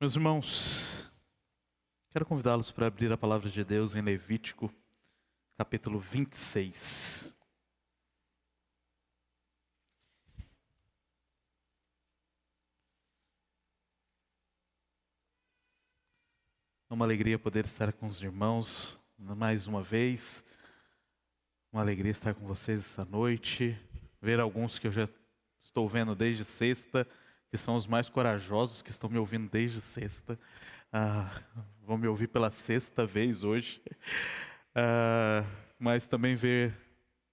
Meus irmãos, quero convidá-los para abrir a palavra de Deus em Levítico, capítulo 26. É uma alegria poder estar com os irmãos mais uma vez. Uma alegria estar com vocês essa noite. Ver alguns que eu já estou vendo desde sexta, que são os mais corajosos, que estão me ouvindo desde sexta. Vão me ouvir pela sexta vez hoje. Mas também ver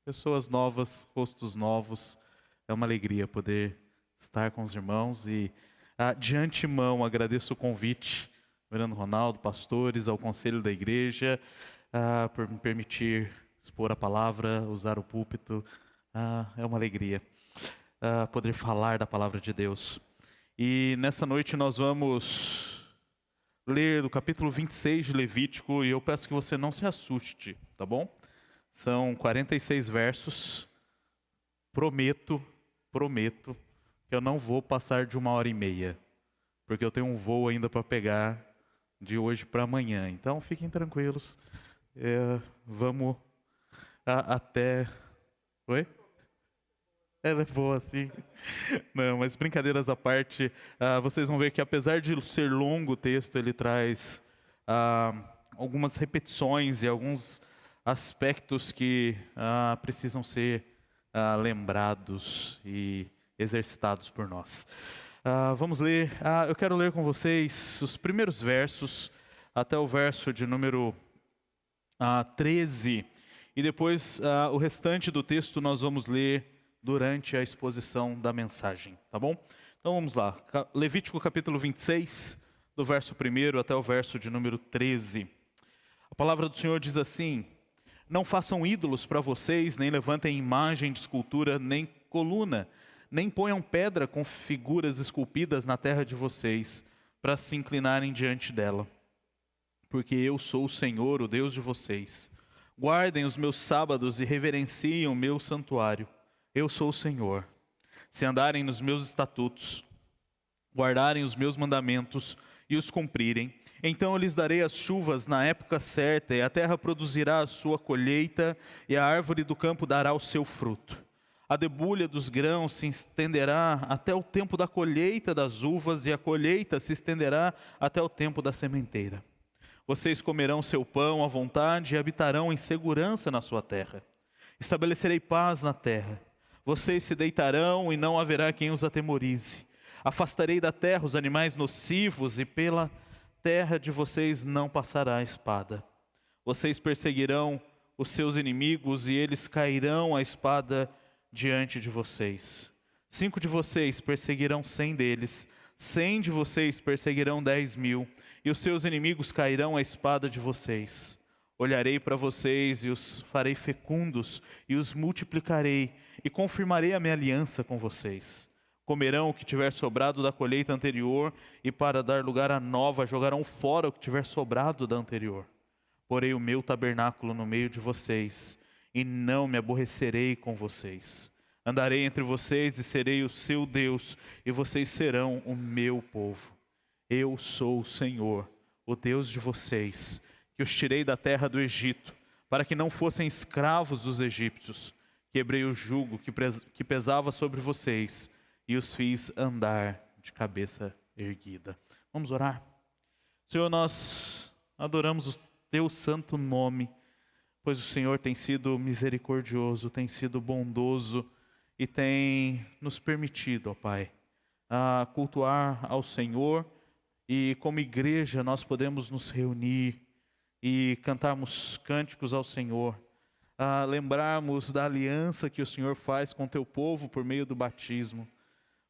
pessoas novas, rostos novos. É uma alegria poder estar com os irmãos. E de antemão agradeço o convite, Verano Ronaldo, pastores, ao conselho da igreja, por me permitir expor a palavra, usar o púlpito. É uma alegria poder falar da palavra de Deus. E nessa noite nós vamos ler o capítulo 26 de Levítico, e eu peço que você não se assuste, tá bom? São 46 versos. Prometo que eu não vou passar de 1h30, porque eu tenho um voo ainda para pegar de hoje para amanhã. Então fiquem tranquilos, vamos até... Oi? Ela é boa assim. Não, mas brincadeiras à parte, vocês vão ver que apesar de ser longo o texto, ele traz algumas repetições e alguns aspectos que precisam ser lembrados e exercitados por nós. Vamos ler, eu quero ler com vocês os primeiros versos até o verso de número 13, e depois o restante do texto nós vamos ler durante a exposição da mensagem, tá bom? Então vamos lá, Levítico capítulo 26, do verso 1 até o verso de número 13. A palavra do Senhor diz assim: não façam ídolos para vocês, nem levantem imagem de escultura, nem coluna, nem ponham pedra com figuras esculpidas na terra de vocês, para se inclinarem diante dela. Porque eu sou o Senhor, o Deus de vocês. Guardem os meus sábados e reverenciem o meu santuário. Eu sou o Senhor. Se andarem nos meus estatutos, guardarem os meus mandamentos e os cumprirem, então eu lhes darei as chuvas na época certa, e a terra produzirá a sua colheita, e a árvore do campo dará o seu fruto. A debulha dos grãos se estenderá até o tempo da colheita das uvas, e a colheita se estenderá até o tempo da sementeira. Vocês comerão seu pão à vontade e habitarão em segurança na sua terra. Estabelecerei paz na terra. Vocês se deitarão e não haverá quem os atemorize. Afastarei da terra os animais nocivos, e pela terra de vocês não passará a espada. Vocês perseguirão os seus inimigos, e eles cairão a espada diante de vocês. 5 de vocês perseguirão 100 deles, 100 de vocês perseguirão 10.000, e os seus inimigos cairão a espada de vocês. Olharei para vocês e os farei fecundos, e os multiplicarei, e confirmarei a minha aliança com vocês. Comerão o que tiver sobrado da colheita anterior, e para dar lugar à nova jogarão fora o que tiver sobrado da anterior. Porei o meu tabernáculo no meio de vocês, e não me aborrecerei com vocês. Andarei entre vocês e serei o seu Deus, e vocês serão o meu povo. Eu sou o Senhor, o Deus de vocês, que os tirei da terra do Egito, para que não fossem escravos dos egípcios. Quebrei o jugo que pesava sobre vocês, e os fiz andar de cabeça erguida. Vamos orar? Senhor, nós adoramos o teu santo nome, pois o Senhor tem sido misericordioso, tem sido bondoso, e tem nos permitido, ó Pai, cultuar ao Senhor, e como igreja nós podemos nos reunir e cantarmos cânticos ao Senhor, lembrarmos da aliança que o Senhor faz com o teu povo por meio do batismo.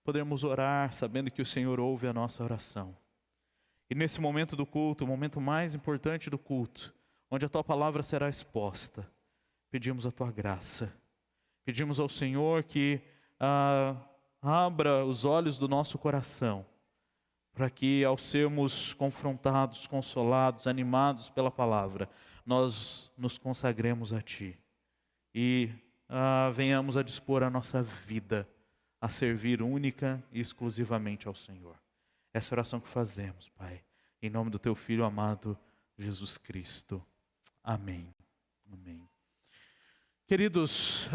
Podemos orar sabendo que o Senhor ouve a nossa oração. E nesse momento do culto, o momento mais importante do culto, onde a tua palavra será exposta, pedimos a tua graça. Pedimos ao Senhor que abra os olhos do nosso coração, para que ao sermos confrontados, consolados, animados pela palavra, nós nos consagremos a Ti e venhamos a dispor a nossa vida a servir única e exclusivamente ao Senhor. Essa é a oração que fazemos, Pai, em nome do Teu Filho amado, Jesus Cristo. Amém. Amém. Queridos,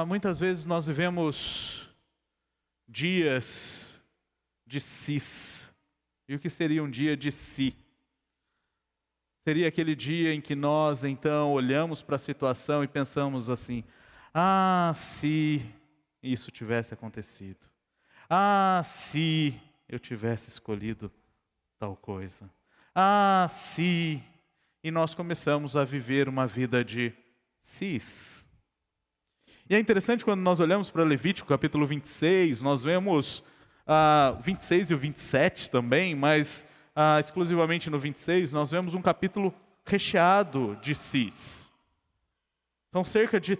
muitas vezes nós vivemos dias de sis. E o que seria um dia de si? Seria aquele dia em que nós, então, olhamos para a situação e pensamos assim: se isso tivesse acontecido. Se eu tivesse escolhido tal coisa. Se... E nós começamos a viver uma vida de sis. E é interessante quando nós olhamos para Levítico, capítulo 26, nós vemos 26 e o 27 também, mas exclusivamente no 26, nós vemos um capítulo recheado de sis. São cerca de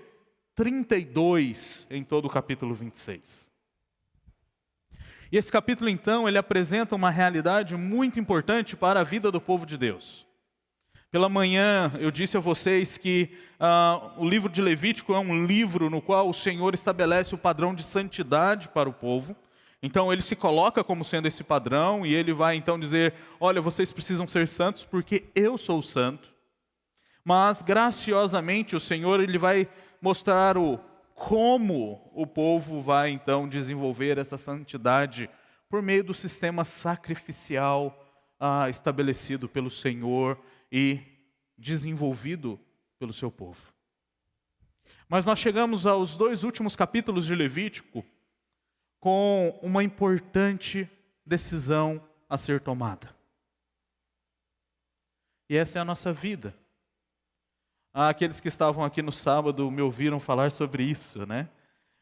32 em todo o capítulo 26. E esse capítulo, então, ele apresenta uma realidade muito importante para a vida do povo de Deus. Pela manhã, eu disse a vocês que o livro de Levítico é um livro no qual o Senhor estabelece o padrão de santidade para o povo. Então, ele se coloca como sendo esse padrão e ele vai, então, dizer: olha, vocês precisam ser santos porque eu sou santo. Mas, graciosamente, o Senhor ele vai mostrar como o povo vai, então, desenvolver essa santidade por meio do sistema sacrificial estabelecido pelo Senhor e desenvolvido pelo seu povo. Mas nós chegamos aos 2 últimos capítulos de Levítico com uma importante decisão a ser tomada. E essa é a nossa vida. Aqueles que estavam aqui no sábado me ouviram falar sobre isso, né?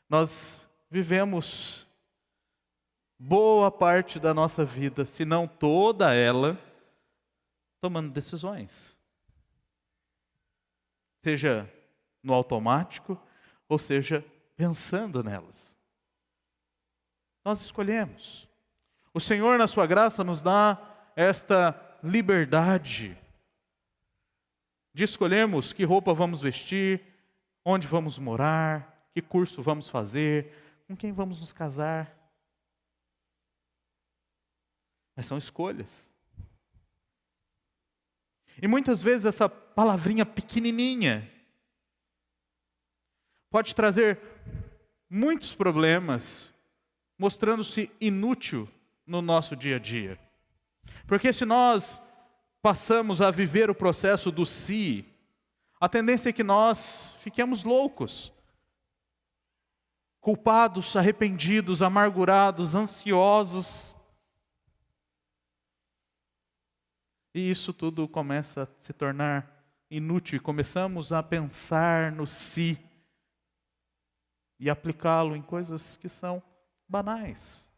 Nós vivemos boa parte da nossa vida, se não toda ela, tomando decisões. Seja no automático, ou seja, pensando nelas. Nós escolhemos. O Senhor, na sua graça, nos dá esta liberdade de escolhermos que roupa vamos vestir, onde vamos morar, que curso vamos fazer, com quem vamos nos casar. Mas são escolhas. E muitas vezes essa palavrinha pequenininha pode trazer muitos problemas, mostrando-se inútil no nosso dia a dia. Porque se nós passamos a viver o processo do si, a tendência é que nós fiquemos loucos, culpados, arrependidos, amargurados, ansiosos. E isso tudo começa a se tornar inútil e começamos a pensar no si e aplicá-lo em coisas que são banais.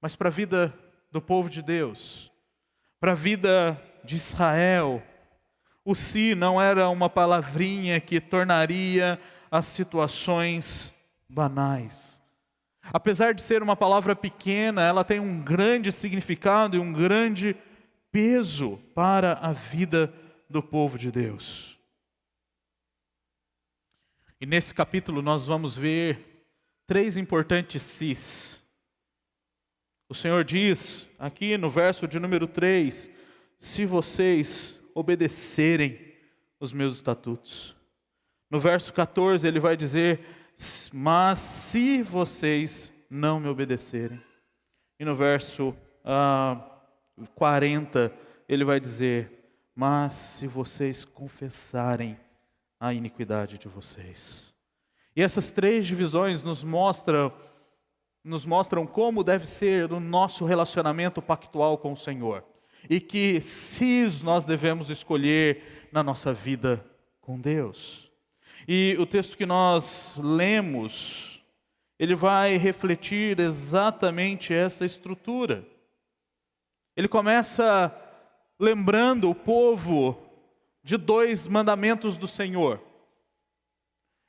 Mas para a vida do povo de Deus, para a vida de Israel, o si não era uma palavrinha que tornaria as situações banais. Apesar de ser uma palavra pequena, ela tem um grande significado e um grande peso para a vida do povo de Deus. E nesse capítulo nós vamos ver 3 importantes sis. O Senhor diz aqui no verso de número 3, se vocês obedecerem os meus estatutos. No verso 14 ele vai dizer, mas se vocês não me obedecerem. E no verso 40 ele vai dizer, mas se vocês confessarem a iniquidade de vocês. E essas 3 divisões nos mostram como deve ser o nosso relacionamento pactual com o Senhor. E que sis nós devemos escolher na nossa vida com Deus. E o texto que nós lemos, ele vai refletir exatamente essa estrutura. Ele começa lembrando o povo de 2 mandamentos do Senhor.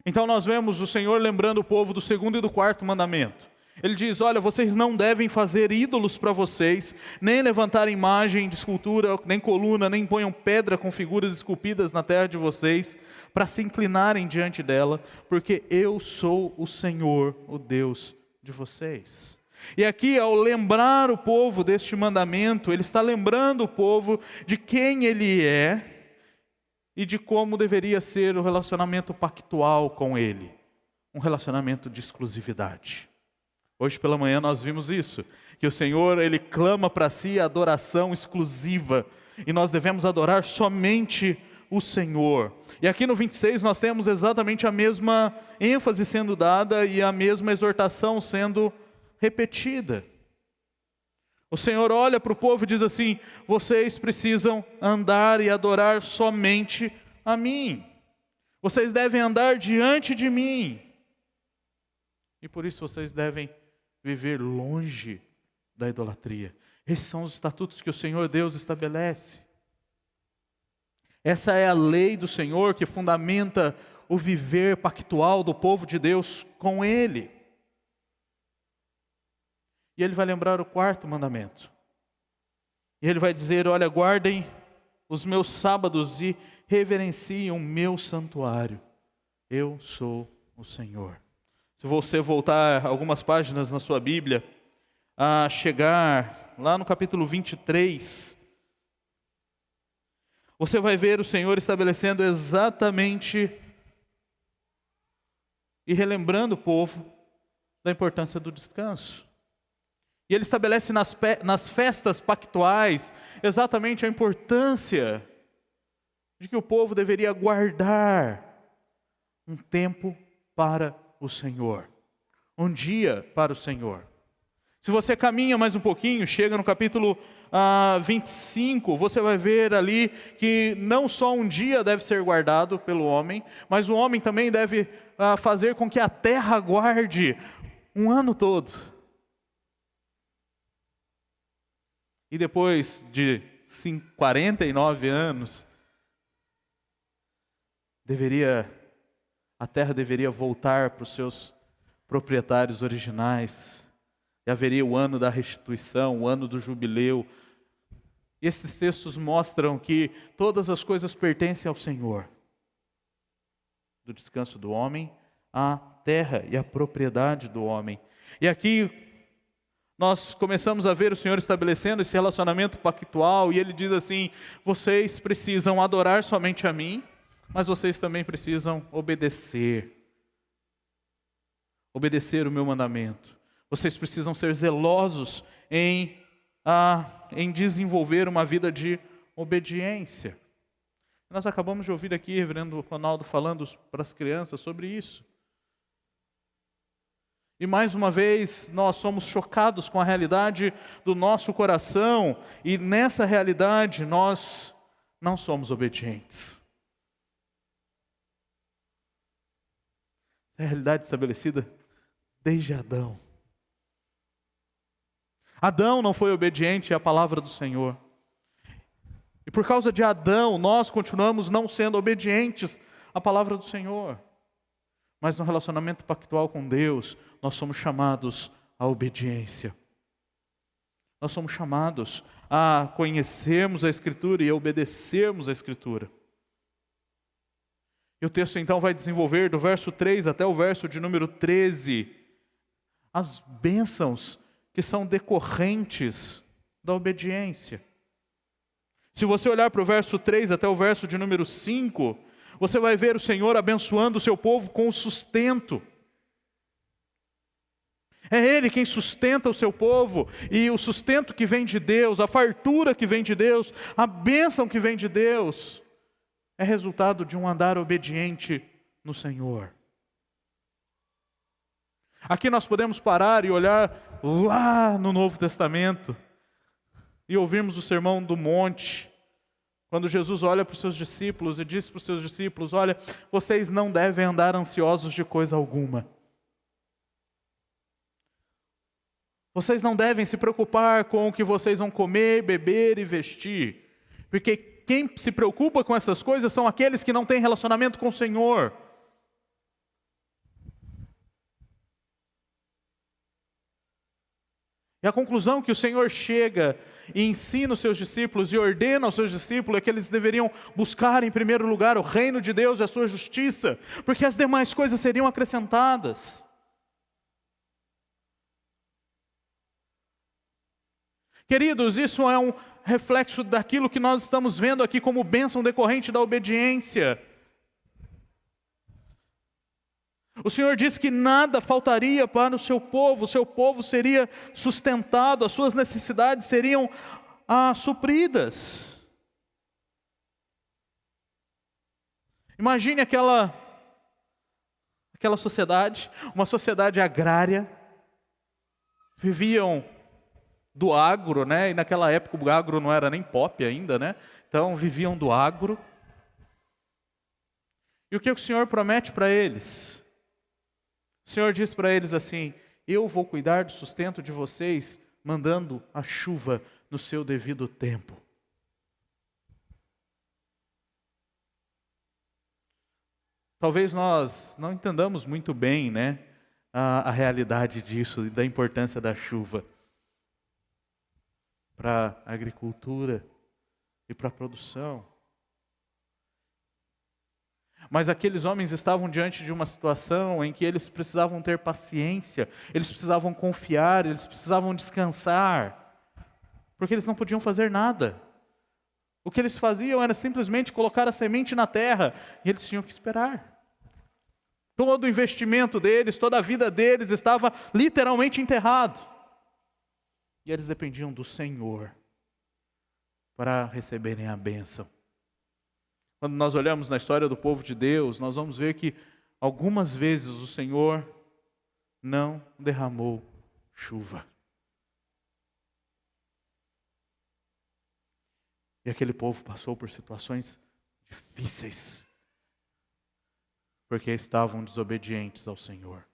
Então nós vemos o Senhor lembrando o povo do 2º e do 4º mandamento. Ele diz, olha, vocês não devem fazer ídolos para vocês, nem levantar imagem de escultura, nem coluna, nem ponham pedra com figuras esculpidas na terra de vocês, para se inclinarem diante dela, porque eu sou o Senhor, o Deus de vocês. E aqui, ao lembrar o povo deste mandamento, ele está lembrando o povo de quem ele é e de como deveria ser o relacionamento pactual com ele. Um relacionamento de exclusividade. Hoje pela manhã nós vimos isso, que o Senhor, ele clama para si a adoração exclusiva, e nós devemos adorar somente o Senhor. E aqui no 26 nós temos exatamente a mesma ênfase sendo dada e a mesma exortação sendo repetida. O Senhor olha para o povo e diz assim: vocês precisam andar e adorar somente a mim. Vocês devem andar diante de mim. E por isso vocês devem viver longe da idolatria. Esses são os estatutos que o Senhor Deus estabelece. Essa é a lei do Senhor que fundamenta o viver pactual do povo de Deus com Ele. E Ele vai lembrar o quarto mandamento. E Ele vai dizer: olha, guardem os meus sábados e reverenciem o meu santuário. Eu sou o Senhor. Se você voltar algumas páginas na sua Bíblia, a chegar lá no capítulo 23, você vai ver o Senhor estabelecendo exatamente e relembrando o povo da importância do descanso. E Ele estabelece nas festas pactuais exatamente a importância de que o povo deveria guardar um tempo para o Senhor, um dia para o Senhor. Se você caminha mais um pouquinho, chega no capítulo 25, você vai ver ali que não só um dia deve ser guardado pelo homem, mas o homem também deve fazer com que a terra guarde um ano todo. E depois de 49 anos, a terra deveria voltar para os seus proprietários originais. E haveria o ano da restituição, o ano do jubileu. E esses textos mostram que todas as coisas pertencem ao Senhor. Do descanso do homem, à terra e à propriedade do homem. E aqui nós começamos a ver o Senhor estabelecendo esse relacionamento pactual. E Ele diz assim: vocês precisam adorar somente a mim, mas vocês também precisam obedecer. Obedecer o meu mandamento. Vocês precisam ser zelosos em desenvolver uma vida de obediência. Nós acabamos de ouvir aqui, reverendo Ronaldo, falando para as crianças sobre isso. E mais uma vez, nós somos chocados com a realidade do nosso coração, e nessa realidade nós não somos obedientes. É a realidade estabelecida desde Adão. Adão não foi obediente à palavra do Senhor. E por causa de Adão, nós continuamos não sendo obedientes à palavra do Senhor. Mas no relacionamento pactual com Deus, nós somos chamados à obediência. Nós somos chamados a conhecermos a Escritura e a obedecermos a Escritura. E o texto então vai desenvolver do verso 3 até o verso de número 13, as bênçãos que são decorrentes da obediência. Se você olhar para o verso 3 até o verso de número 5, você vai ver o Senhor abençoando o seu povo com o sustento. É Ele quem sustenta o seu povo, e o sustento que vem de Deus, a fartura que vem de Deus, a bênção que vem de Deus, é resultado de um andar obediente no Senhor. Aqui nós podemos parar e olhar lá no Novo Testamento e ouvirmos o Sermão do Monte, quando Jesus olha para os seus discípulos e diz para os seus discípulos: olha, vocês não devem andar ansiosos de coisa alguma. Vocês não devem se preocupar com o que vocês vão comer, beber e vestir, porque quem se preocupa com essas coisas são aqueles que não têm relacionamento com o Senhor. E a conclusão que o Senhor chega e ensina os seus discípulos e ordena aos seus discípulos é que eles deveriam buscar em primeiro lugar o reino de Deus e a sua justiça, porque as demais coisas seriam acrescentadas. Queridos, isso é um reflexo daquilo que nós estamos vendo aqui como bênção decorrente da obediência. O Senhor disse que nada faltaria para o seu povo seria sustentado, as suas necessidades seriam supridas. Imagine aquela sociedade, uma sociedade agrária, viviam do agro, né? E naquela época o agro não era nem pop ainda, né? Então viviam do agro. E o que o Senhor promete para eles? O Senhor diz para eles assim: eu vou cuidar do sustento de vocês, mandando a chuva no seu devido tempo. Talvez nós não entendamos muito bem, né, a realidade disso e da importância da chuva para a agricultura e para a produção. Mas aqueles homens estavam diante de uma situação em que eles precisavam ter paciência, eles precisavam confiar, eles precisavam descansar, porque eles não podiam fazer nada. O que eles faziam era simplesmente colocar a semente na terra, e eles tinham que esperar. Todo o investimento deles, toda a vida deles estava literalmente enterrado. E eles dependiam do Senhor para receberem a bênção. Quando nós olhamos na história do povo de Deus, nós vamos ver que algumas vezes o Senhor não derramou chuva. E aquele povo passou por situações difíceis, porque estavam desobedientes ao Senhor.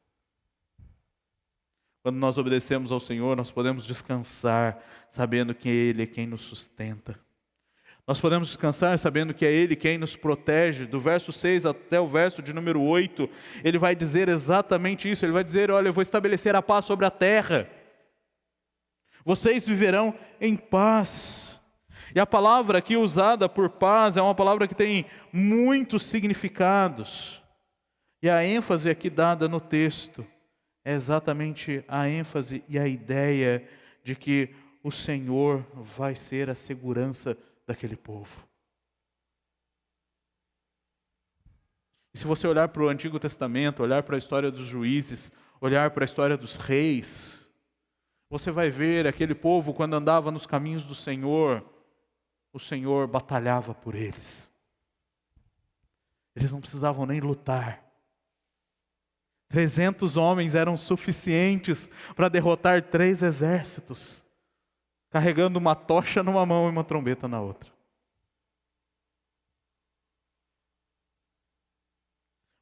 Quando nós obedecemos ao Senhor, nós podemos descansar, sabendo que Ele é quem nos sustenta. Nós podemos descansar sabendo que é Ele quem nos protege. Do verso 6 até o verso de número 8, Ele vai dizer exatamente isso. Ele vai dizer: olha, eu vou estabelecer a paz sobre a terra. Vocês viverão em paz. E a palavra aqui usada por paz é uma palavra que tem muitos significados. E a ênfase aqui dada no texto é exatamente a ênfase e a ideia de que o Senhor vai ser a segurança daquele povo. E se você olhar para o Antigo Testamento, olhar para a história dos juízes, olhar para a história dos reis, você vai ver aquele povo quando andava nos caminhos do Senhor, o Senhor batalhava por eles. Eles não precisavam nem lutar. 300 homens eram suficientes para derrotar 3 exércitos, carregando uma tocha numa mão e uma trombeta na outra.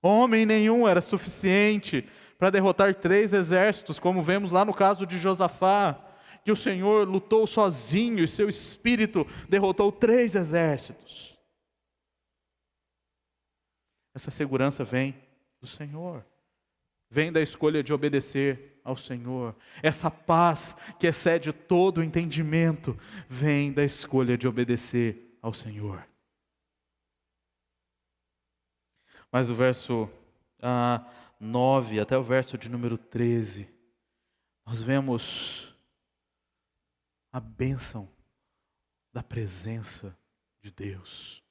Homem nenhum era suficiente para derrotar 3 exércitos, como vemos lá no caso de Josafá, que o Senhor lutou sozinho e seu espírito derrotou 3 exércitos. Essa segurança vem do Senhor. Vem da escolha de obedecer ao Senhor. Essa paz que excede todo o entendimento vem da escolha de obedecer ao Senhor. Mas o verso 9 até o verso de número 13, nós vemos a bênção da presença de Deus.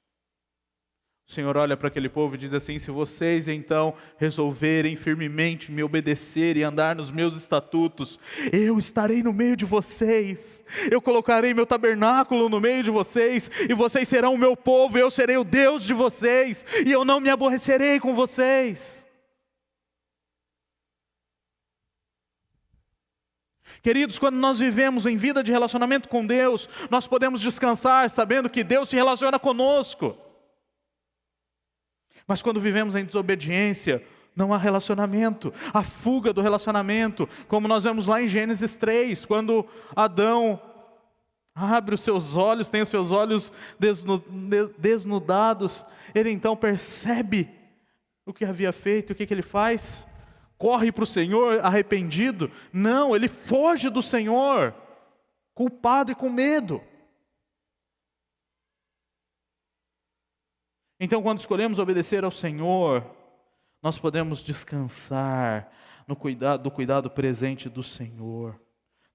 O Senhor olha para aquele povo e diz assim: se vocês então resolverem firmemente me obedecer e andar nos meus estatutos, eu estarei no meio de vocês, eu colocarei meu tabernáculo no meio de vocês, e vocês serão o meu povo, eu serei o Deus de vocês, e eu não me aborrecerei com vocês. Queridos, quando nós vivemos em vida de relacionamento com Deus, nós podemos descansar sabendo que Deus se relaciona conosco. Mas quando vivemos em desobediência, não há relacionamento, há fuga do relacionamento, como nós vemos lá em Gênesis 3, quando Adão abre os seus olhos, tem os seus olhos desnudados, ele então percebe o que havia feito, o que ele faz? Corre para o Senhor arrependido? Não, ele foge do Senhor, culpado e com medo. Então, quando escolhemos obedecer ao Senhor, nós podemos descansar do cuidado presente do Senhor,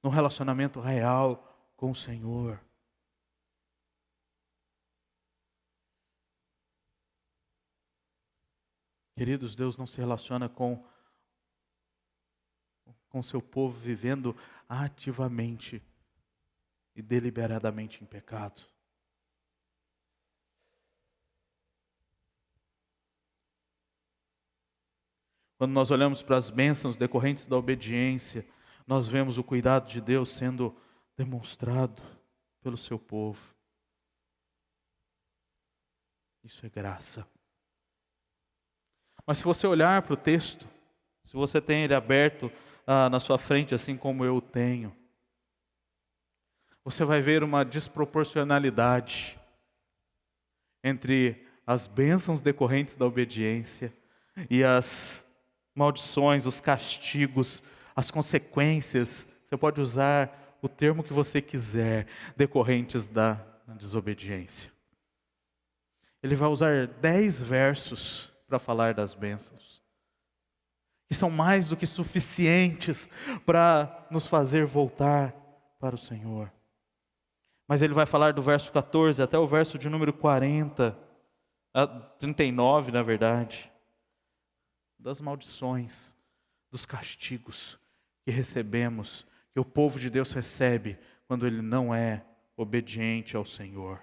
no relacionamento real com o Senhor. Queridos, Deus não se relaciona com seu povo vivendo ativamente e deliberadamente em pecado. Quando nós olhamos para as bênçãos decorrentes da obediência, nós vemos o cuidado de Deus sendo demonstrado pelo seu povo. Isso é graça. Mas se você olhar para o texto, se você tem ele aberto na sua frente, assim como eu tenho, você vai ver uma desproporcionalidade entre as bênçãos decorrentes da obediência e as maldições, os castigos, as consequências, você pode usar o termo que você quiser, decorrentes da desobediência. Ele vai usar 10 versos para falar das bênçãos, que são mais do que suficientes para nos fazer voltar para o Senhor. Mas ele vai falar do verso 14 até o verso de número 39, na verdade, das maldições, dos castigos que recebemos, que o povo de Deus recebe quando ele não é obediente ao Senhor.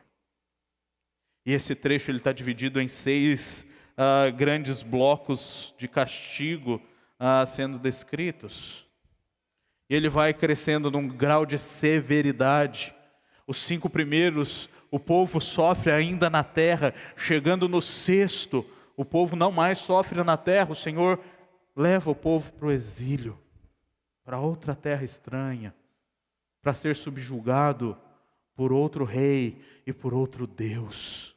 E esse trecho ele está dividido em 6 grandes blocos de castigo sendo descritos. E ele vai crescendo num grau de severidade. Os 5 primeiros, o povo sofre ainda na terra. Chegando no 6º, o povo não mais sofre na terra. O Senhor leva o povo para o exílio, para outra terra estranha, para ser subjugado por outro rei e por outro Deus.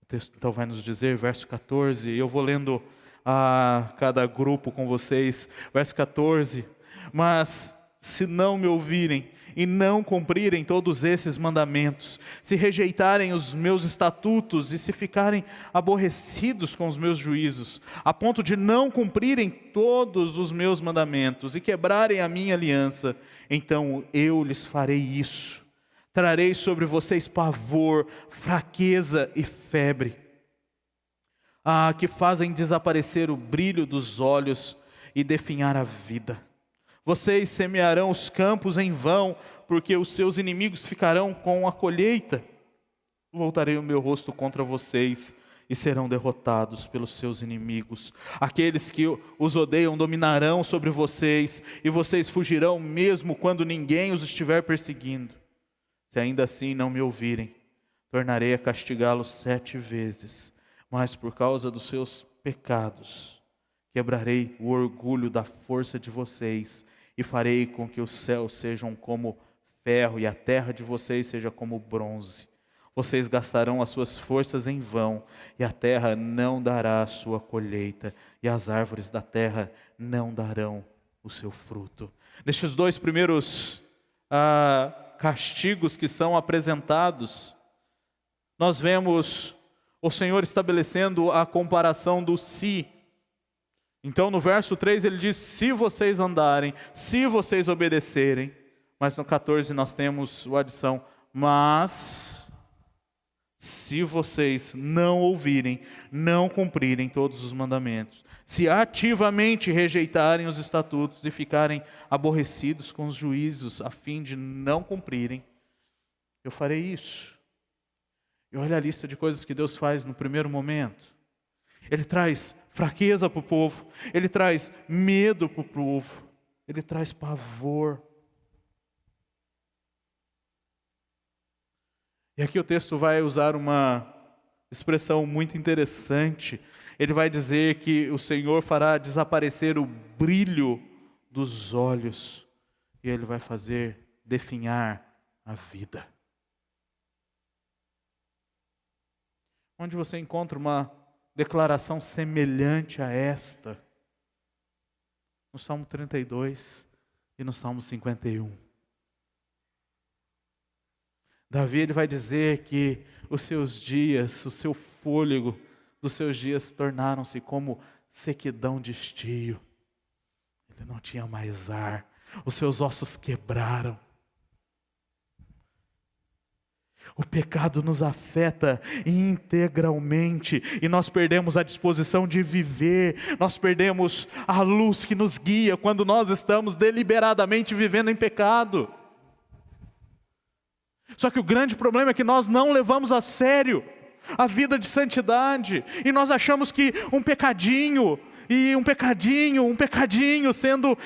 O texto então vai nos dizer, verso 14, e eu vou lendo a cada grupo com vocês. Verso 14: mas se não me ouvirem e não cumprirem todos esses mandamentos, se rejeitarem os meus estatutos e se ficarem aborrecidos com os meus juízos, a ponto de não cumprirem todos os meus mandamentos e quebrarem a minha aliança, então eu lhes farei isso. Trarei sobre vocês pavor, fraqueza e febre, que fazem desaparecer o brilho dos olhos e definhar a vida. Vocês semearão os campos em vão, porque os seus inimigos ficarão com a colheita. Voltarei o meu rosto contra vocês e serão derrotados pelos seus inimigos. Aqueles que os odeiam dominarão sobre vocês, e vocês fugirão mesmo quando ninguém os estiver perseguindo. Se ainda assim não me ouvirem, tornarei a castigá-los 7 vezes, mas por causa dos seus pecados, quebrarei o orgulho da força de vocês e farei com que os céus sejam como ferro e a terra de vocês seja como bronze. Vocês gastarão as suas forças em vão e a terra não dará a sua colheita e as árvores da terra não darão o seu fruto. Nestes 2 primeiros castigos que são apresentados, nós vemos o Senhor estabelecendo a comparação do se. Então no verso 3 ele diz, se vocês andarem, se vocês obedecerem. Mas no 14 nós temos a adição, mas se vocês não ouvirem, não cumprirem todos os mandamentos, se ativamente rejeitarem os estatutos e ficarem aborrecidos com os juízos, a fim de não cumprirem, eu farei isso. E olha a lista de coisas que Deus faz no primeiro momento. Ele traz fraqueza para o povo, Ele traz medo para o povo, Ele traz pavor. E aqui o texto vai usar uma expressão muito interessante. Ele vai dizer que o Senhor fará desaparecer o brilho dos olhos e Ele vai fazer definhar a vida. Onde você encontra uma declaração semelhante a esta? No Salmo 32 e no Salmo 51. Davi ele vai dizer que os seus dias, o seu fôlego dos seus dias tornaram-se como sequidão de estio. Ele não tinha mais ar. Os seus ossos quebraram. O pecado nos afeta integralmente e nós perdemos a disposição de viver, nós perdemos a luz que nos guia quando nós estamos deliberadamente vivendo em pecado. Só que o grande problema é que nós não levamos a sério a vida de santidade e nós achamos que um pecadinho sendo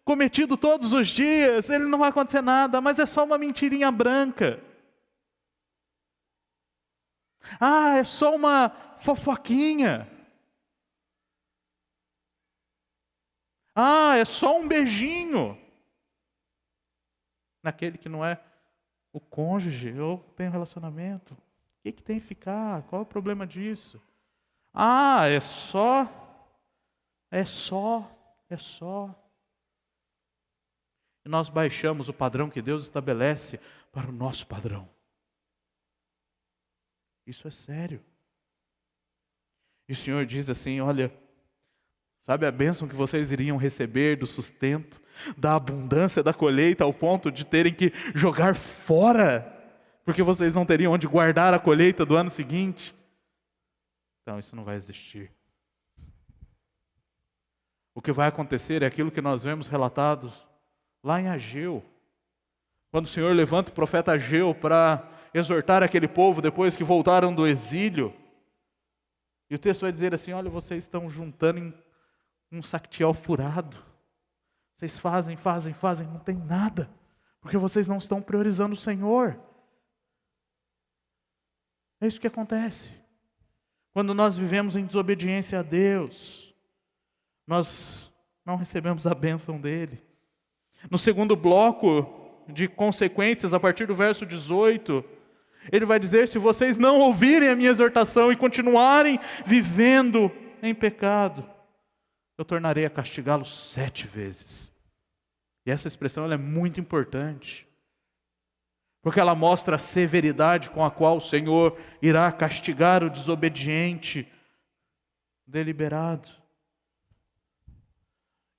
cometido todos os dias, ele não vai acontecer nada, mas é só uma mentirinha branca. É só uma fofoquinha. É só um beijinho. Naquele que não é o cônjuge, eu tenho relacionamento. O que tem que ficar? Qual é o problema disso? É só. E nós baixamos o padrão que Deus estabelece para o nosso padrão. Isso é sério. E o Senhor diz assim, olha, sabe a bênção que vocês iriam receber do sustento, da abundância da colheita, ao ponto de terem que jogar fora, porque vocês não teriam onde guardar a colheita do ano seguinte? Então, isso não vai existir. O que vai acontecer é aquilo que nós vemos relatados lá em Ageu. Quando o Senhor levanta o profeta Ageu para exortar aquele povo depois que voltaram do exílio. E o texto vai dizer assim, olha, vocês estão juntando em um sactiel furado. Vocês fazem, não tem nada. Porque vocês não estão priorizando o Senhor. É isso que acontece. Quando nós vivemos em desobediência a Deus, nós não recebemos a bênção dEle. No segundo bloco de consequências, a partir do verso 18, ele vai dizer, se vocês não ouvirem a minha exortação e continuarem vivendo em pecado, eu tornarei a castigá-los 7 vezes. E essa expressão ela é muito importante, porque ela mostra a severidade com a qual o Senhor irá castigar o desobediente deliberado.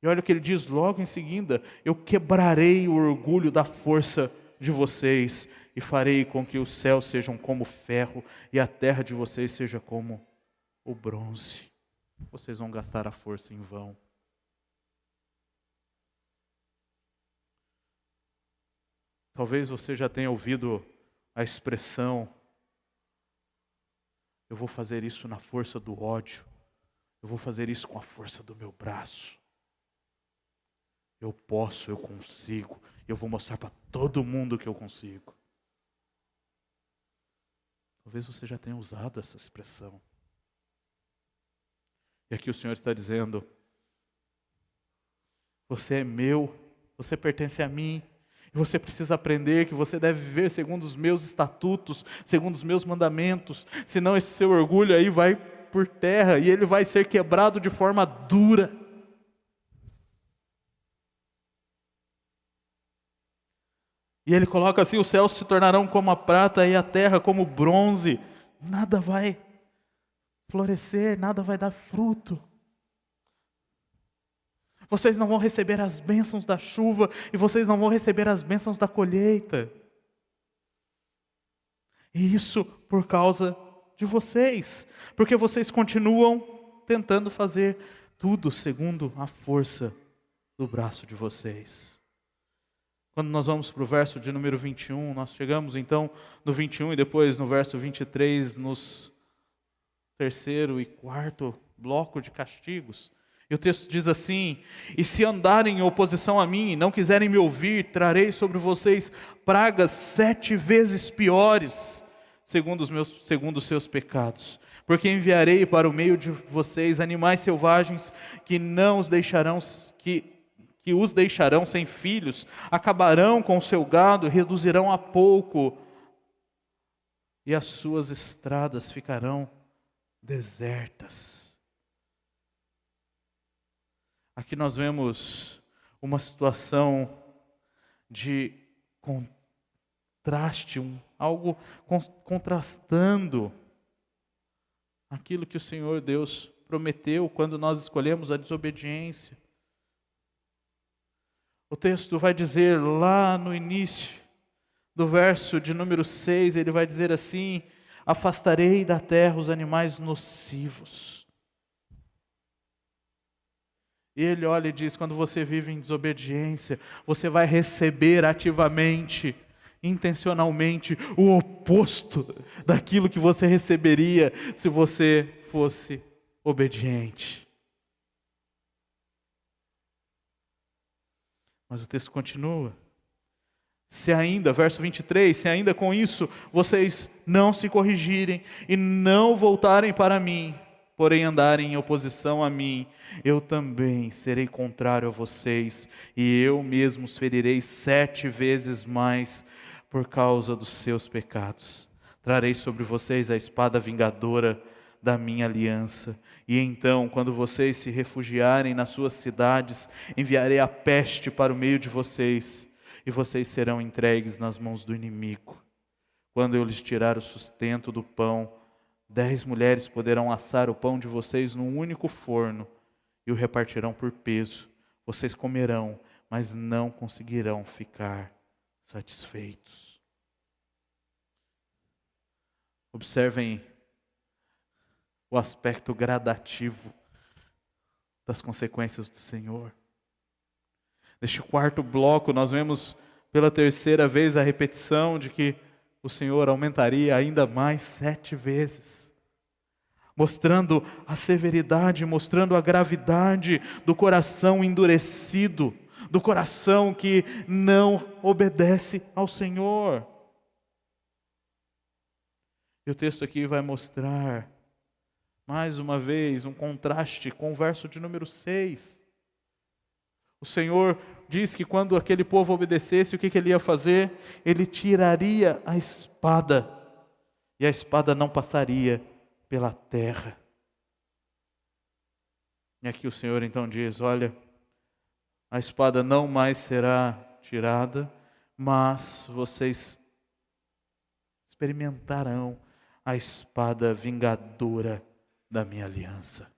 E olha o que ele diz logo em seguida, eu quebrarei o orgulho da força de vocês e farei com que os céus sejam como ferro e a terra de vocês seja como o bronze. Vocês vão gastar a força em vão. Talvez você já tenha ouvido a expressão, eu vou fazer isso na força do ódio, eu vou fazer isso com a força do meu braço. Eu posso, eu consigo, eu vou mostrar para todo mundo que eu consigo. Talvez você já tenha usado essa expressão. E aqui o Senhor está dizendo, você é meu, você pertence a mim, e você precisa aprender que você deve viver segundo os meus estatutos, segundo os meus mandamentos, senão esse seu orgulho aí vai por terra, e ele vai ser quebrado de forma dura. E ele coloca assim, os céus se tornarão como a prata e a terra como o bronze. Nada vai florescer, nada vai dar fruto. Vocês não vão receber as bênçãos da chuva e vocês não vão receber as bênçãos da colheita. E isso por causa de vocês, porque vocês continuam tentando fazer tudo segundo a força do braço de vocês. Quando nós vamos para o verso de número 21, nós chegamos então no 21 e depois no verso 23, nos terceiro e quarto bloco de castigos. E o texto diz assim, e se andarem em oposição a mim e não quiserem me ouvir, trarei sobre vocês pragas 7 vezes piores, segundo os seus pecados. Porque enviarei para o meio de vocês animais selvagens que os deixarão sem filhos, acabarão com o seu gado, reduzirão a pouco, e as suas estradas ficarão desertas. Aqui nós vemos uma situação de contraste, algo contrastando aquilo que o Senhor Deus prometeu quando nós escolhemos a desobediência. O texto vai dizer lá no início do verso de número 6, ele vai dizer assim: afastarei da terra os animais nocivos. E ele olha e diz: quando você vive em desobediência, você vai receber ativamente, intencionalmente, o oposto daquilo que você receberia se você fosse obediente. Mas o texto continua. Se ainda, verso 23, se ainda com isso vocês não se corrigirem e não voltarem para mim, porém andarem em oposição a mim, eu também serei contrário a vocês, e eu mesmo os ferirei 7 vezes mais por causa dos seus pecados. Trarei sobre vocês a espada vingadora da minha aliança. E então, quando vocês se refugiarem nas suas cidades, enviarei a peste para o meio de vocês, e vocês serão entregues nas mãos do inimigo. Quando eu lhes tirar o sustento do pão, 10 mulheres poderão assar o pão de vocês num único forno, e o repartirão por peso. Vocês comerão, mas não conseguirão ficar satisfeitos. Observem o aspecto gradativo das consequências do Senhor. Neste quarto bloco, nós vemos pela terceira vez a repetição de que o Senhor aumentaria ainda mais 7 vezes, mostrando a severidade, mostrando a gravidade do coração endurecido, do coração que não obedece ao Senhor. E o texto aqui vai mostrar mais uma vez um contraste com o verso de número 6. O Senhor diz que quando aquele povo obedecesse, o que ele ia fazer? Ele tiraria a espada, e a espada não passaria pela terra. E aqui o Senhor então diz: olha, a espada não mais será tirada, mas vocês experimentarão a espada vingadora da minha aliança.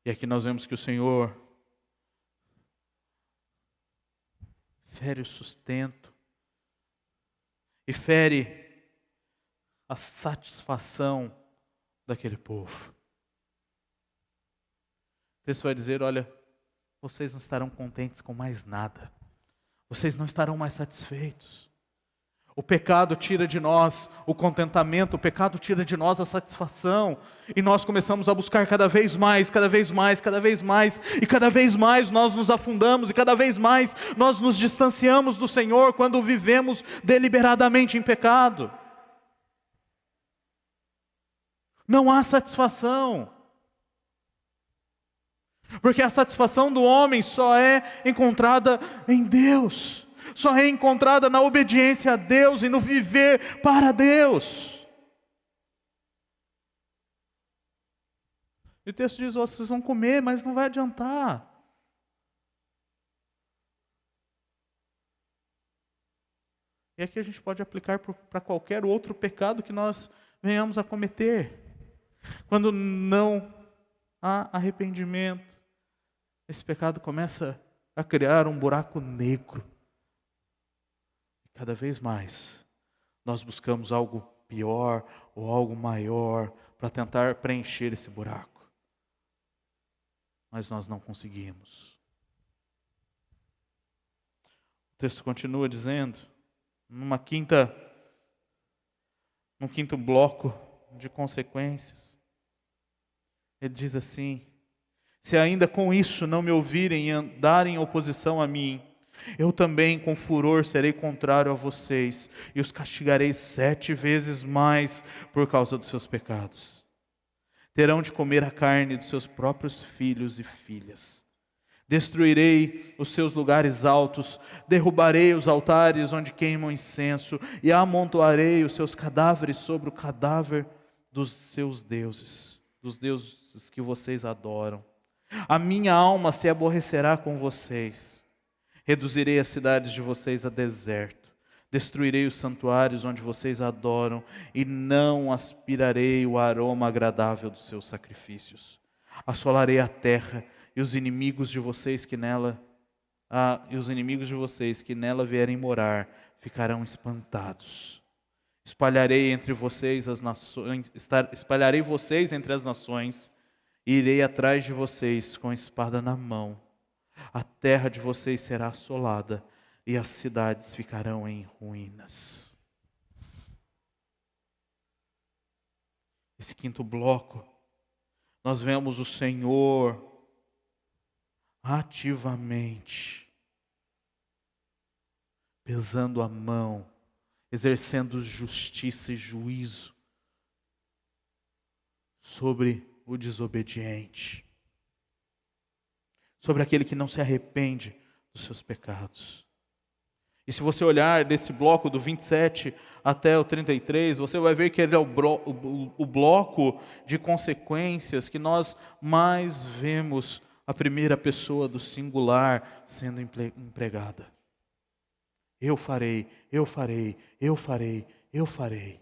E aqui nós vemos que o Senhor fere o sustento e fere a satisfação daquele povo. O texto vai dizer: olha, vocês não estarão contentes com mais nada, vocês não estarão mais satisfeitos. O pecado tira de nós o contentamento, o pecado tira de nós a satisfação, e nós começamos a buscar cada vez mais, cada vez mais, cada vez mais, e cada vez mais nós nos afundamos, e cada vez mais nós nos distanciamos do Senhor quando vivemos deliberadamente em pecado. Não há satisfação, porque a satisfação do homem só é encontrada em Deus, só é encontrada na obediência a Deus e no viver para Deus. E o texto diz: vocês vão comer, mas não vai adiantar. E aqui a gente pode aplicar para qualquer outro pecado que nós venhamos a cometer. Quando não há arrependimento, esse pecado começa a criar um buraco negro. Cada vez mais, nós buscamos algo pior ou algo maior para tentar preencher esse buraco. Mas nós não conseguimos. O texto continua dizendo, num quinto bloco de consequências, ele diz assim: se ainda com isso não me ouvirem e andarem em oposição a mim, eu também com furor serei contrário a vocês, e os castigarei 7 vezes mais por causa dos seus pecados. Terão de comer a carne dos seus próprios filhos e filhas. Destruirei os seus lugares altos, derrubarei os altares onde queimam incenso, e amontoarei os seus cadáveres sobre o cadáver dos seus deuses, dos deuses que vocês adoram. A minha alma se aborrecerá com vocês. Reduzirei as cidades de vocês a deserto, destruirei os santuários onde vocês adoram, e não aspirarei o aroma agradável dos seus sacrifícios. Assolarei a terra e os inimigos de vocês que nela vierem morar ficarão espantados. Espalharei vocês entre as nações e irei atrás de vocês com a espada na mão. A terra de vocês será assolada e as cidades ficarão em ruínas. Esse quinto bloco, nós vemos o Senhor ativamente pesando a mão, exercendo justiça e juízo sobre o desobediente, sobre aquele que não se arrepende dos seus pecados. E se você olhar desse bloco do 27 até o 33, você vai ver que ele é o bloco de consequências que nós mais vemos a primeira pessoa do singular sendo empregada. Eu farei, eu farei, eu farei, eu farei.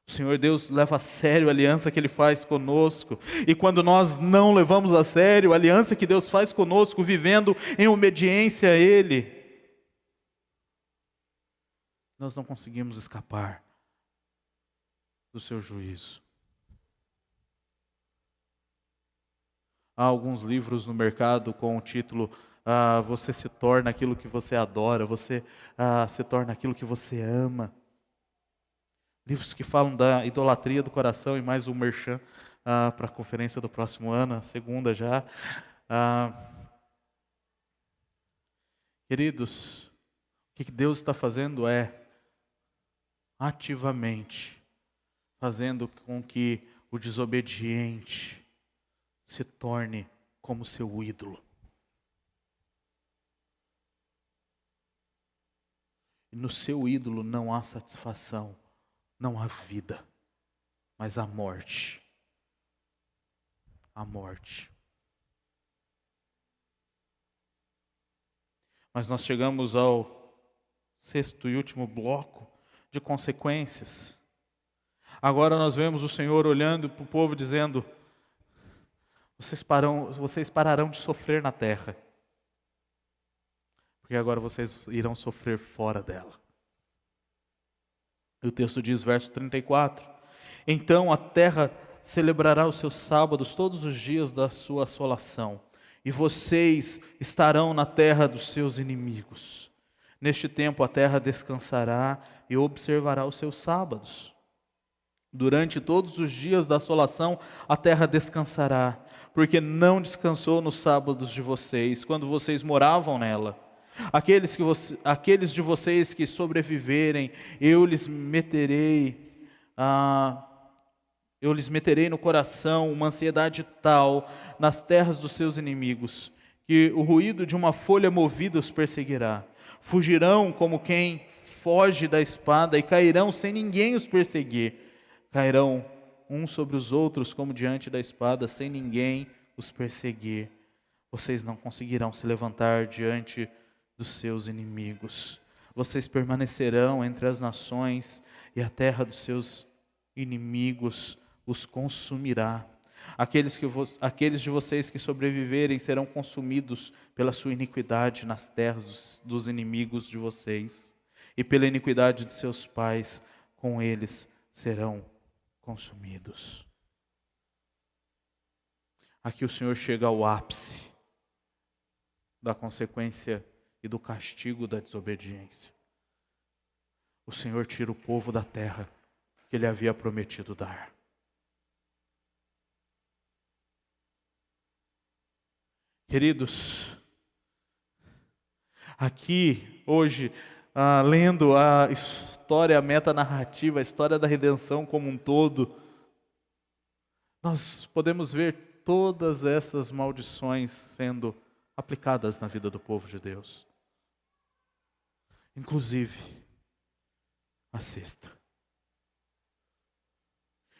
O Senhor Deus leva a sério a aliança que Ele faz conosco. E quando nós não levamos a sério a aliança que Deus faz conosco, vivendo em obediência a Ele, nós não conseguimos escapar do seu juízo. Há alguns livros no mercado com o título Você se torna aquilo que você adora, você se torna aquilo que você ama. Livros que falam da idolatria do coração e mais um merchan para a conferência do próximo ano, a segunda já. Queridos, o que Deus está fazendo é ativamente fazendo com que o desobediente se torne como seu ídolo. E no seu ídolo não há satisfação, não há vida, mas há morte. A morte. Mas nós chegamos ao sexto e último bloco de consequências. Agora nós vemos o Senhor olhando para o povo dizendo: vocês pararão de sofrer na terra, porque agora vocês irão sofrer fora dela. E o texto diz, verso 34, então a terra celebrará os seus sábados todos os dias da sua assolação, e vocês estarão na terra dos seus inimigos. Neste tempo a terra descansará e observará os seus sábados. Durante todos os dias da assolação a terra descansará, porque não descansou nos sábados de vocês, quando vocês moravam nela. Aqueles de vocês que sobreviverem, eu lhes meterei no coração uma ansiedade tal nas terras dos seus inimigos, que o ruído de uma folha movida os perseguirá. Fugirão como quem foge da espada e cairão sem ninguém os perseguir. Cairão uns sobre os outros como diante da espada, sem ninguém os perseguir. Vocês não conseguirão se levantar diante dos seus inimigos. Vocês permanecerão entre as nações e a terra dos seus inimigos os consumirá. Aqueles de vocês que sobreviverem serão consumidos pela sua iniquidade nas terras dos inimigos de vocês, e pela iniquidade de seus pais, com eles serão consumidos. Aqui o Senhor chega ao ápice da consequência e do castigo da desobediência. O Senhor tira o povo da terra que Ele havia prometido dar. Queridos, aqui hoje, lendo a história, a metanarrativa, a história da redenção como um todo, nós podemos ver todas essas maldições sendo aplicadas na vida do povo de Deus. Inclusive, a sexta.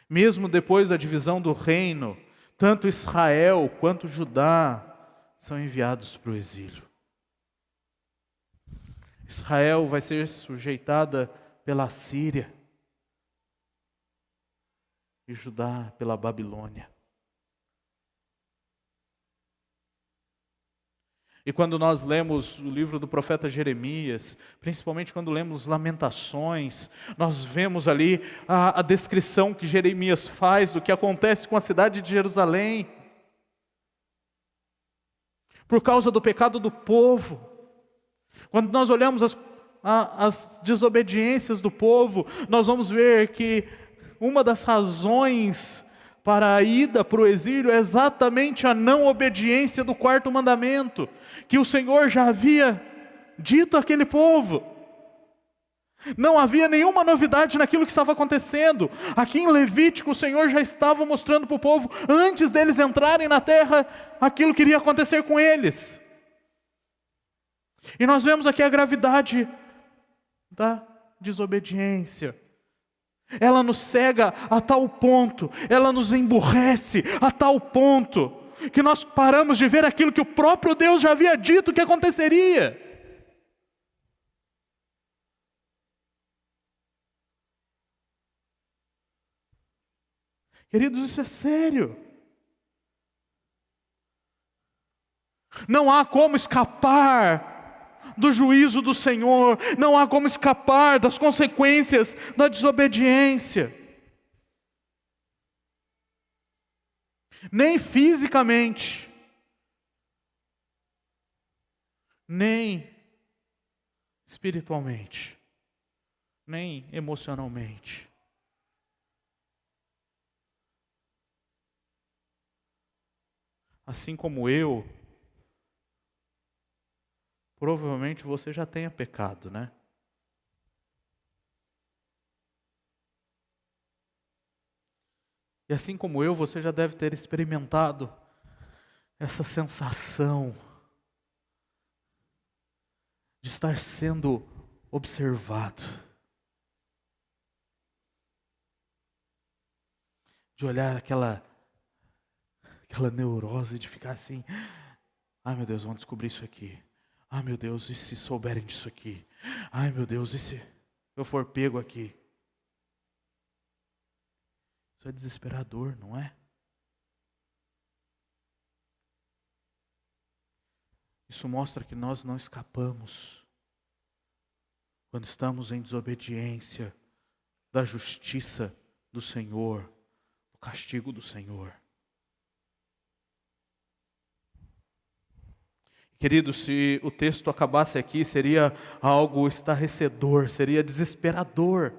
Mesmo depois da divisão do reino, tanto Israel quanto Judá são enviados para o exílio. Israel vai ser sujeitada pela Síria. e Judá pela Babilônia. E quando nós lemos o livro do profeta Jeremias, principalmente quando lemos Lamentações, nós vemos ali a descrição que Jeremias faz do que acontece com a cidade de Jerusalém. Por causa do pecado do povo. Quando nós olhamos as desobediências do povo, nós vamos ver que uma das razões para a ida para o exílio é exatamente a não obediência do quarto mandamento, que o Senhor já havia dito àquele povo. Não havia nenhuma novidade naquilo que estava acontecendo. Aqui em Levítico o Senhor já estava mostrando para o povo, antes deles entrarem na terra, aquilo que iria acontecer com eles. E nós vemos aqui a gravidade da desobediência. Ela nos cega a tal ponto, ela nos emburrece a tal ponto, que nós paramos de ver aquilo que o próprio Deus já havia dito que aconteceria. Queridos, isso é sério. Não há como escapar do juízo do Senhor, não há como escapar das consequências da desobediência. Nem fisicamente, nem espiritualmente, nem emocionalmente. Assim como eu, provavelmente você já tenha pecado, né? E assim como eu, você já deve ter experimentado essa sensação de estar sendo observado, de olhar aquela neurose de ficar assim: ai meu Deus, vão descobrir isso aqui. Ai meu Deus, e se souberem disso aqui? Ai meu Deus, e se eu for pego aqui? Isso é desesperador, não é? Isso mostra que nós não escapamos quando estamos em desobediência da justiça do Senhor, do castigo do Senhor. Querido, se o texto acabasse aqui, seria algo estarrecedor, seria desesperador.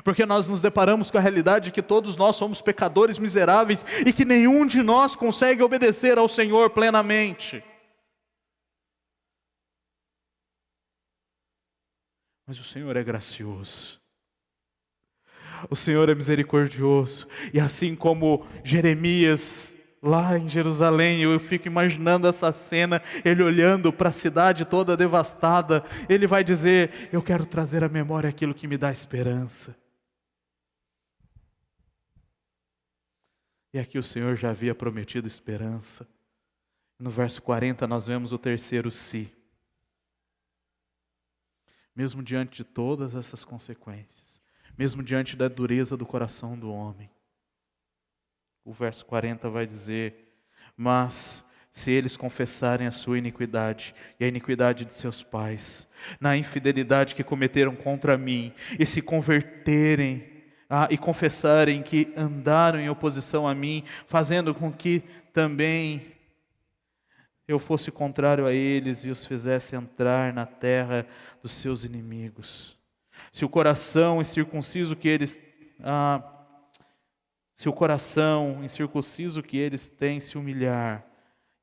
Porque nós nos deparamos com a realidade de que todos nós somos pecadores miseráveis e que nenhum de nós consegue obedecer ao Senhor plenamente. Mas o Senhor é gracioso. O Senhor é misericordioso. E assim como Jeremias lá em Jerusalém, eu fico imaginando essa cena, ele olhando para a cidade toda devastada, ele vai dizer: eu quero trazer à memória aquilo que me dá esperança. E aqui o Senhor já havia prometido esperança. No verso 40 nós vemos o terceiro "se". Mesmo diante de todas essas consequências, mesmo diante da dureza do coração do homem, o verso 40 vai dizer: mas se eles confessarem a sua iniquidade e a iniquidade de seus pais, na infidelidade que cometeram contra mim, e se converterem e confessarem que andaram em oposição a mim, fazendo com que também eu fosse contrário a eles e os fizesse entrar na terra dos seus inimigos. Se o coração incircunciso que eles têm se humilhar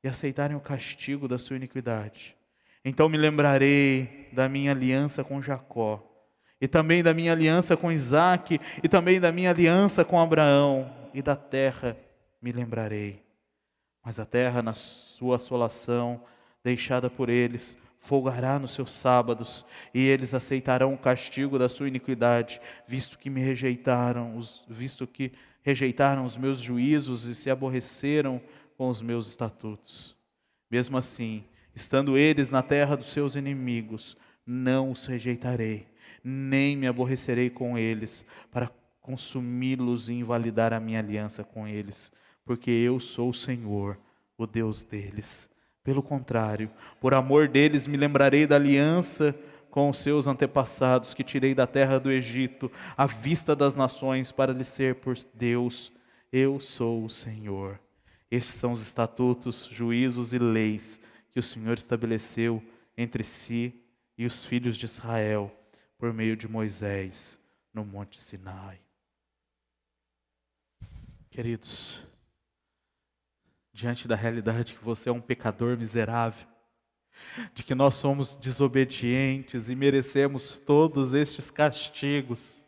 e aceitarem o castigo da sua iniquidade, então me lembrarei da minha aliança com Jacó, e também da minha aliança com Isaque, e também da minha aliança com Abraão, e da terra me lembrarei. Mas a terra, na sua assolação, deixada por eles, folgará nos seus sábados, e eles aceitarão o castigo da sua iniquidade, visto que rejeitaram os meus juízos e se aborreceram com os meus estatutos. Mesmo assim, estando eles na terra dos seus inimigos, não os rejeitarei, nem me aborrecerei com eles, para consumi-los e invalidar a minha aliança com eles, porque eu sou o Senhor, o Deus deles. Pelo contrário, por amor deles me lembrarei da aliança com os seus antepassados, que tirei da terra do Egito, à vista das nações, para lhes ser por Deus. Eu sou o Senhor. Estes são os estatutos, juízos e leis que o Senhor estabeleceu entre si e os filhos de Israel, por meio de Moisés, no Monte Sinai. Queridos, diante da realidade que você é um pecador miserável, de que nós somos desobedientes e merecemos todos estes castigos,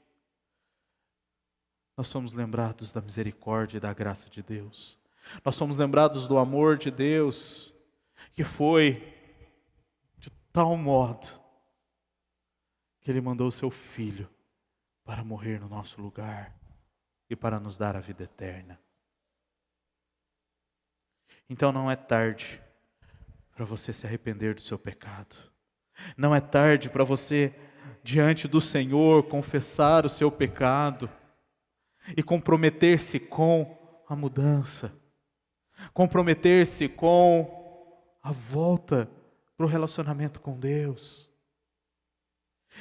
nós somos lembrados da misericórdia e da graça de Deus. Nós somos lembrados do amor de Deus, que foi de tal modo que Ele mandou o seu Filho para morrer no nosso lugar e para nos dar a vida eterna. Então não é tarde para você se arrepender do seu pecado. Não é tarde para você, diante do Senhor, confessar o seu pecado e comprometer-se com a mudança, comprometer-se com a volta para o relacionamento com Deus.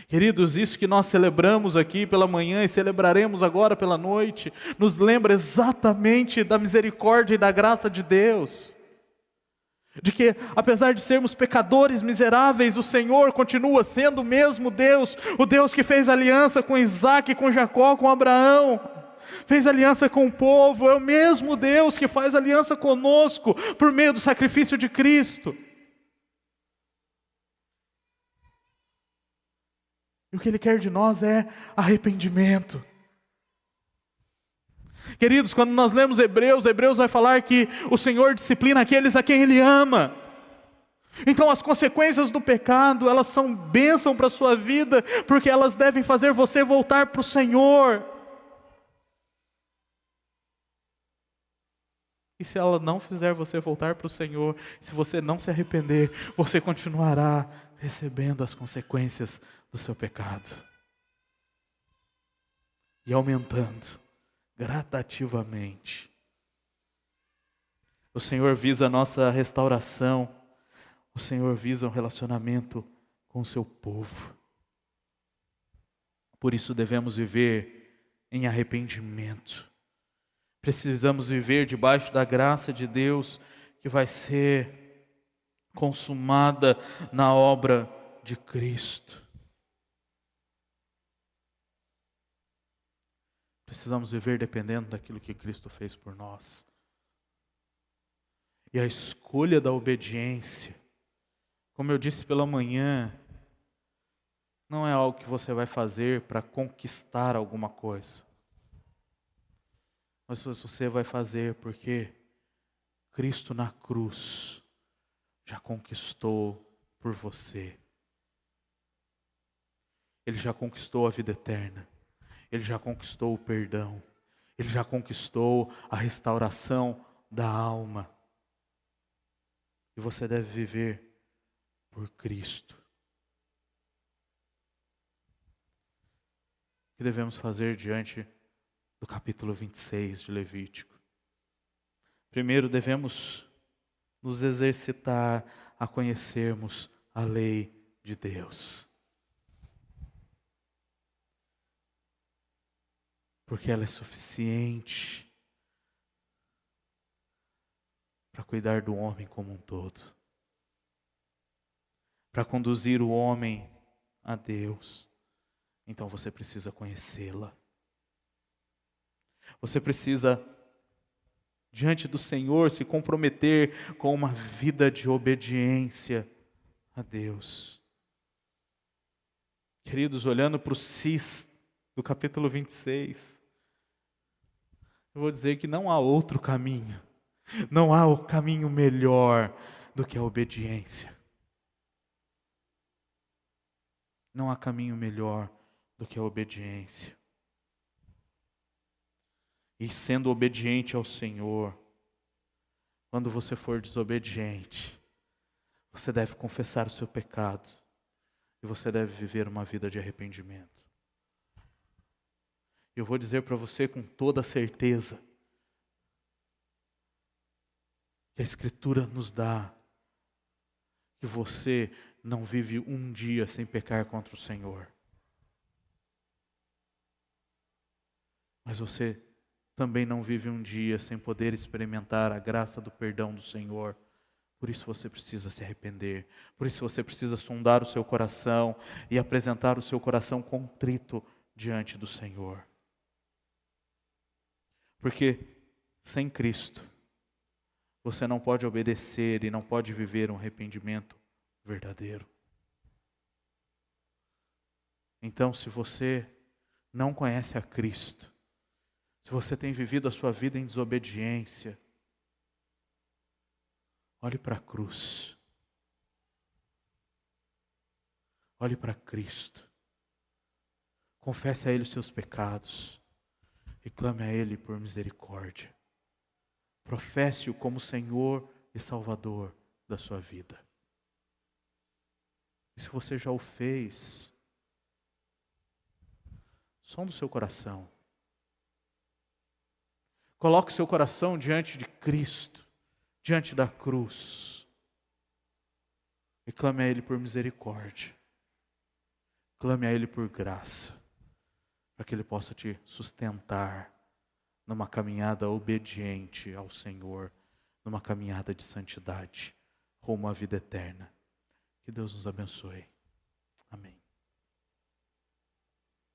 Queridos, isso que nós celebramos aqui pela manhã e celebraremos agora pela noite, nos lembra exatamente da misericórdia e da graça de Deus. De que, apesar de sermos pecadores miseráveis, o Senhor continua sendo o mesmo Deus, o Deus que fez aliança com Isaac, com Jacó, com Abraão, fez aliança com o povo, é o mesmo Deus que faz aliança conosco por meio do sacrifício de Cristo. E o que Ele quer de nós é arrependimento. Queridos, quando nós lemos Hebreus vai falar que o Senhor disciplina aqueles a quem Ele ama. Então as consequências do pecado, elas são bênção para a sua vida, porque elas devem fazer você voltar para o Senhor. E se ela não fizer você voltar para o Senhor, se você não se arrepender, você continuará recebendo as consequências do seu pecado. E aumentando gradativamente. O Senhor visa a nossa restauração. O Senhor visa um relacionamento com o seu povo. Por isso devemos viver em arrependimento. Precisamos viver debaixo da graça de Deus, que vai ser consumada na obra de Cristo. Precisamos viver dependendo daquilo que Cristo fez por nós. E a escolha da obediência, como eu disse pela manhã, não é algo que você vai fazer para conquistar alguma coisa. Mas você vai fazer porque Cristo na cruz já conquistou por você. Ele já conquistou a vida eterna. Ele já conquistou o perdão. Ele já conquistou a restauração da alma. E você deve viver por Cristo. O que devemos fazer diante do capítulo 26 de Levítico? Primeiro, devemos nos exercitar a conhecermos a lei de Deus. Porque ela é suficiente para cuidar do homem como um todo. Para conduzir o homem a Deus. Então você precisa conhecê-la. Você precisa, diante do Senhor, se comprometer com uma vida de obediência a Deus. Queridos, olhando para o cis do capítulo 26, eu vou dizer que não há outro caminho, não há o caminho melhor do que a obediência. Não há caminho melhor do que a obediência. E sendo obediente ao Senhor, quando você for desobediente, você deve confessar o seu pecado e você deve viver uma vida de arrependimento. Eu vou dizer para você com toda certeza que a Escritura nos dá que você não vive um dia sem pecar contra o Senhor. Mas você também não vive um dia sem poder experimentar a graça do perdão do Senhor. Por isso você precisa se arrepender. Por isso você precisa sondar o seu coração e apresentar o seu coração contrito diante do Senhor. Porque sem Cristo, você não pode obedecer e não pode viver um arrependimento verdadeiro. Então, se você não conhece a Cristo, se você tem vivido a sua vida em desobediência, olhe para a cruz. Olhe para Cristo. Confesse a Ele os seus pecados. E clame a Ele por misericórdia. Professe-o como Senhor e Salvador da sua vida. E se você já o fez, sonda o seu coração. Coloque o seu coração diante de Cristo, diante da cruz. E clame a Ele por misericórdia. Clame a Ele por graça, para que Ele possa te sustentar numa caminhada obediente ao Senhor, numa caminhada de santidade, rumo à vida eterna. Que Deus nos abençoe. Amém.